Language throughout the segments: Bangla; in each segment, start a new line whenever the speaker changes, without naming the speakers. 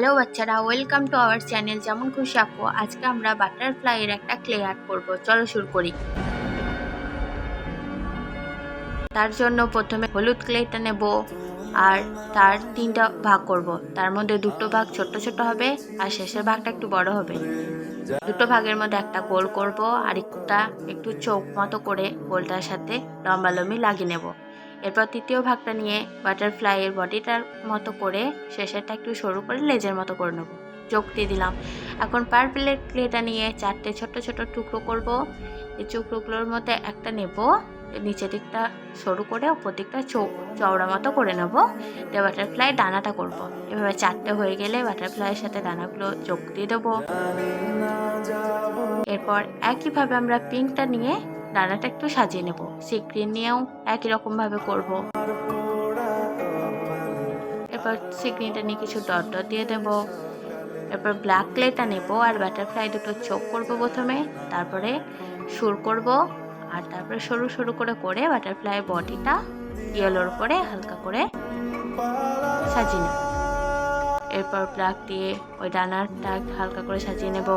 হ্যালো বাচ্চারা, ওয়েলকাম টু আওয়ার চ্যানেল যেমন খুশি আপু। আজকে আমরা বাটারফ্লাইয়ের একটা ক্লে আর্ট করব। চলো শুরু করি। তার জন্য প্রথমে হলুদ ক্লেটা নেব আর তার 3টা ভাগ করব। তার মধ্যে 2টো ভাগ ছোট ছোট হবে আর শেষের ভাগটা একটু বড় হবে। 2টো ভাগের মধ্যে একটা গোল করব আর একটা একটু চোখ মতো করে গোলটার সাথে লম্বালম্বি লাগিয়ে নেব। এরপর তৃতীয় ভাগটা নিয়ে বাটারফ্লাইয়ের বডিটার মতো করে শেষেরটা একটু সরু করে লেজের মতো করে নেব। চোখ দিয়ে দিলাম। এখন পার্পলের ক্লেটা নিয়ে 4টে ছোট ছোট টুকরো করব। এই টুকরোগুলোর মধ্যে একটা নেব, নিচের দিকটা সরু করে উপর দিকটা চওড়া মতো করে নেব। দিয়ে বাটারফ্লাই ডানাটা করব। এভাবে 4টে হয়ে গেলে বাটারফ্লাইয়ের সাথে ডানাগুলো যোগ দিয়ে দেবো। এরপর একইভাবে আমরা পিঙ্কটা নিয়ে ডানাটা একটু সাজিয়ে নেব। সি গ্রিন নিয়েও একই রকমভাবে করব। এরপর সি গ্রিনটা নিয়ে কিছু ডট ডট দিয়ে দেব। এরপর ব্ল্যাক ক্লেটা নেব আর বাটারফ্লাই দুটো চোখ করব প্রথমে, তারপরে সুর করব আর তারপরে সরু সরু করে করে বাটারফ্লাই বডিটা ইয়েলোর উপরে হালকা করে সাজিয়ে নেব। এরপর ব্ল্যাক দিয়ে ওই ডানাটা হালকা করে সাজিয়ে নেব।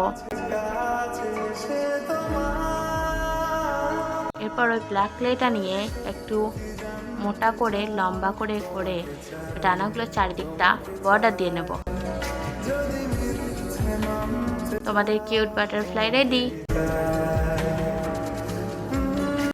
এরপর ওই ব্ল্যাক ক্লেটা নিয়ে একটু মোটা করে লম্বা করে করে ডানাগুলোর চারিদিকটা বর্ডার দিয়ে নেব। তোমাদের কিউট বাটারফ্লাই রেডি।